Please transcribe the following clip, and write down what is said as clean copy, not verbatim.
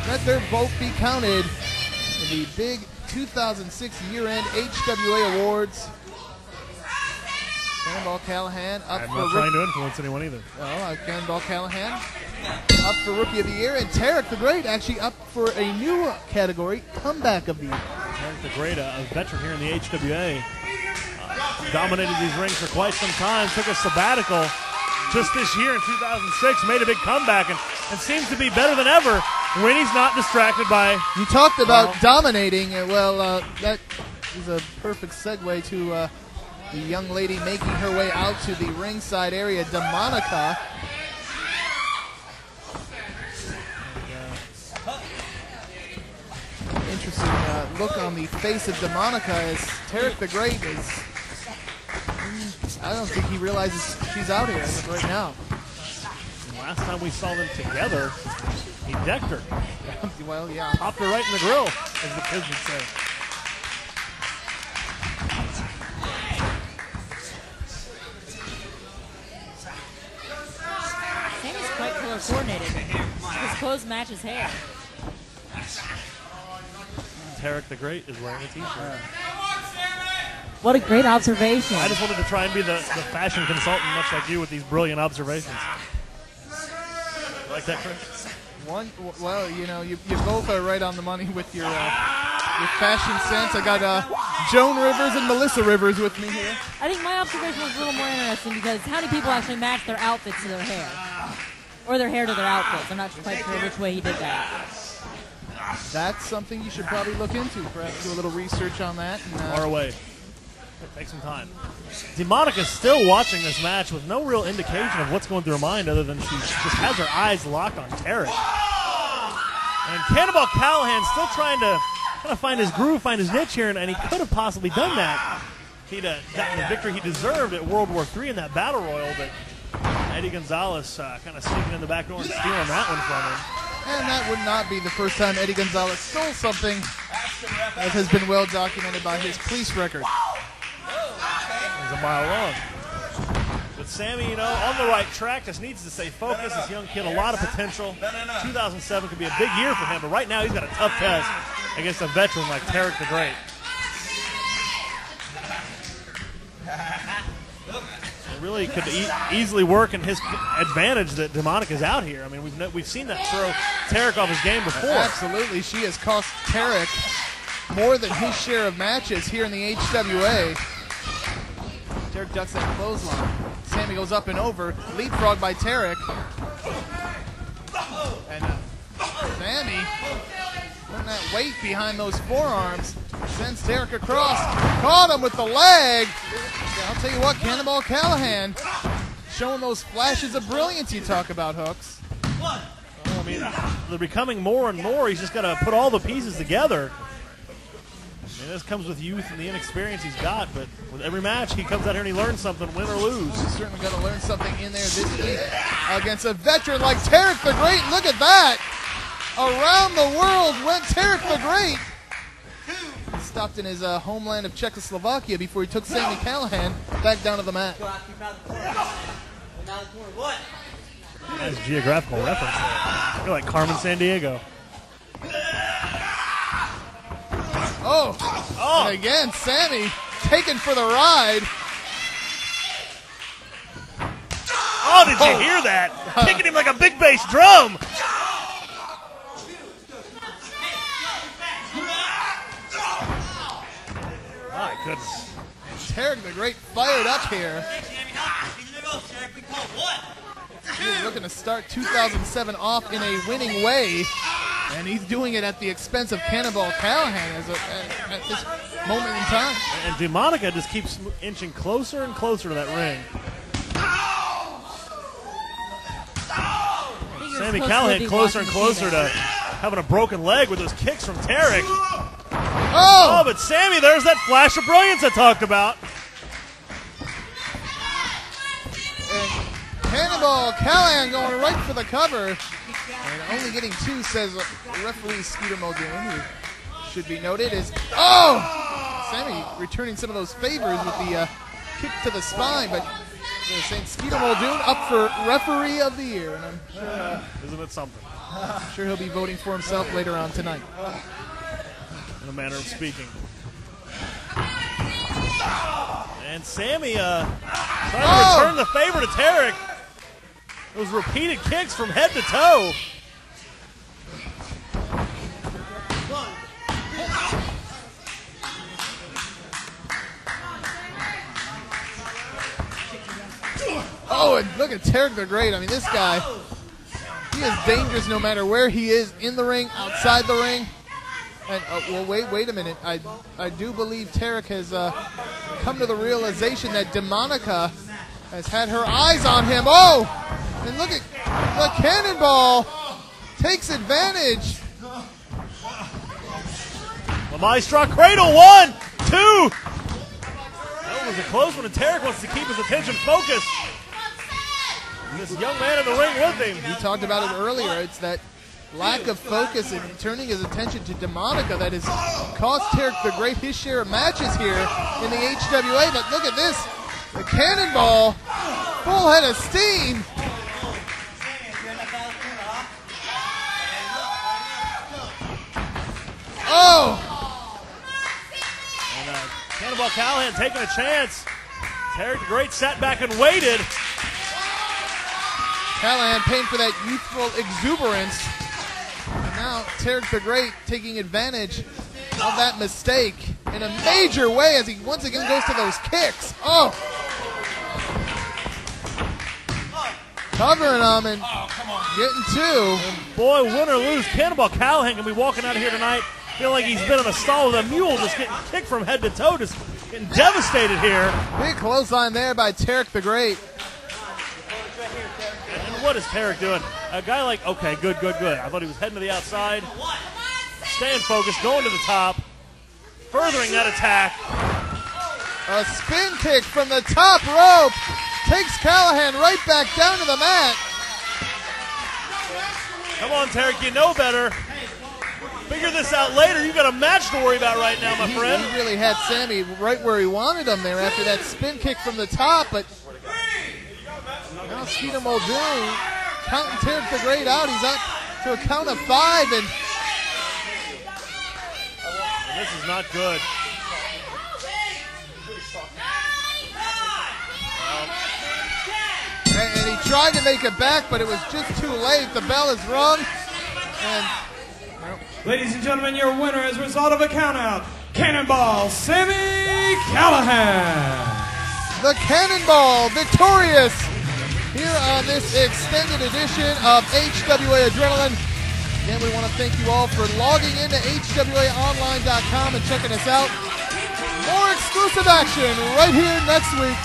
Let their vote be counted in the big 2006 year-end HWA Awards. Cannonball Callihan up I'm for not trying to influence anyone either. Cannonball Callihan up for Rookie of the Year, and Tarek the Great actually up for a new category, Comeback of the Year. Tarek the Great, a veteran here in the HWA, dominated these rings for quite some time, took a sabbatical just this year in 2006, made a big comeback, and seems to be better than ever when he's not distracted by... You talked about dominating. That is a perfect segue to the young lady making her way out to the ringside area, DeMonica. Interesting look on the face of DeMonica as Tarek the Great is... I don't think he realizes she's out here as of right now. Last time we saw them together, he decked her. Well, yeah. Popped her right in the grill, as the kids would say. Sammy's quite color coordinated. His clothes match his hair. Tarek the Great is wearing a t-shirt. What a great observation. I just wanted to try and be the fashion consultant, much like you, with these brilliant observations. You like that, Chris? Well, you know, you both are right on the money with your fashion sense. I got Joan Rivers and Melissa Rivers with me here. I think my observation was a little more interesting because how many people actually match their outfits to their hair? Or their hair to their outfits. I'm not quite sure which way he did that. That's something you should probably look into. Perhaps do a little research on that. And, far away. Take some time. DeMonica's still watching this match with no real indication of what's going through her mind other than she just has her eyes locked on Tarek. And Cannonball Callihan still trying to kind of find his groove, find his niche here, and he could have possibly done that. He'd gotten the victory he deserved at World War III in that Battle Royal, but Eddie Gonzalez kind of sneaking in the back door and stealing that one from him. And that would not be the first time Eddie Gonzalez stole something that has been well documented by his police record. He's a mile long. But Sami, you know, on the right track, just needs to stay focused. This young kid, a lot of potential. 2007 could be a big year for him, but right now he's got a tough test against a veteran like Tarek the Great. It really could easily work in his advantage that DeMonica's out here. I mean, we've seen that throw Tarek off his game before. Absolutely. She has cost Tarek more than his share of matches here in the HWA. Tarek ducks that clothesline. Sami goes up and over. Leapfrog by Tarek. And Sami, putting that weight behind those forearms, sends Tarek across. Caught him with the leg. I'll tell you what, Cannonball Callihan showing those flashes of brilliance you talk about, Hooks. Well, I mean, they're becoming more and more. He's just got to put all the pieces together. I mean, this comes with youth and the inexperience he's got, but with every match, he comes out here and he learns something, win or lose. He's certainly got to learn something in there this week against a veteran like Tarek the Great. Look at that. Around the world went Tarek the Great. He stopped in his homeland of Czechoslovakia before he took Sami Callihan back down to the mat. Nice geographical reference there. You're like Carmen Sandiego. Oh, and again, Sami taken for the ride. Oh, did you hear that? Kicking him like a big bass drum. My goodness. Tarek the Great fired up here. He's looking to start 2007 off in a winning way, and he's doing it at the expense of Cannonball Callihan at this moment in time. And DeMonica just keeps inching closer and closer to that ring. Sami Callihan closer and closer to having a broken leg with those kicks from Tarek. Oh, but Sami, there's that flash of brilliance I talked about. And Cannonball Callihan going right for the cover. And only getting two, says referee Skeeter Muldoon, who should be noted is, Sami returning some of those favors with the kick to the spine, but they're saying Skeeter Muldoon up for referee of the year. And I'm sure, isn't it something? I'm sure he'll be voting for himself later on tonight. In a manner of speaking. And Sami trying to return the favor to Tarek. Those repeated kicks from head to toe. Oh, and look at Tarek the Great. I mean, this guy, he is dangerous no matter where he is, in the ring, outside the ring. And well, wait a minute. I do believe Tarek has come to the realization that Demonica has had her eyes on him. Oh, and look at the Cannonball takes advantage. The Maestro Cradle, 1, 2. That was a close one, and Tarek wants to keep his attention focused. And this young man in the ring with him. We talked about it earlier. It's that lack of focus and turning his attention to Demonica that has cost Tarek the Great his share of matches here in the HWA. But look at this. The Cannonball, full head of steam. Oh! And Cannonball Callihan taking a chance. Tarek the Great sat back and waited. Callihan paying for that youthful exuberance. And now Tarek the Great taking advantage of that mistake in a major way as he once again goes to those kicks. Oh! Covering him and getting two. And boy, win or lose, Cannonball Callihan can be walking out of here tonight feeling like he's been in a stall with a mule, just getting kicked from head to toe, just getting devastated here. Big clothesline there by Tarek the Great. And what is Tarek doing? A guy like, okay, good. I thought he was heading to the outside. Staying focused, going to the top, furthering that attack. A spin kick from the top rope takes Callihan right back down to the mat. Come on, Tarek, you know better. Figure this out later. You got a match to worry about right now, my friend. He really had Sami right where he wanted him there after that spin kick from the top, but now Skeeter Muldoon counting Tarek the Great out. He's up to a count of 5, and this is not good. And he tried to make it back, but it was just too late. The bell is rung. And ladies and gentlemen, your winner as a result of a countout, Cannonball Sami Callihan. The Cannonball victorious here on this extended edition of HWA Adrenaline. Again, we want to thank you all for logging into HWAonline.com and checking us out. More exclusive action right here next week.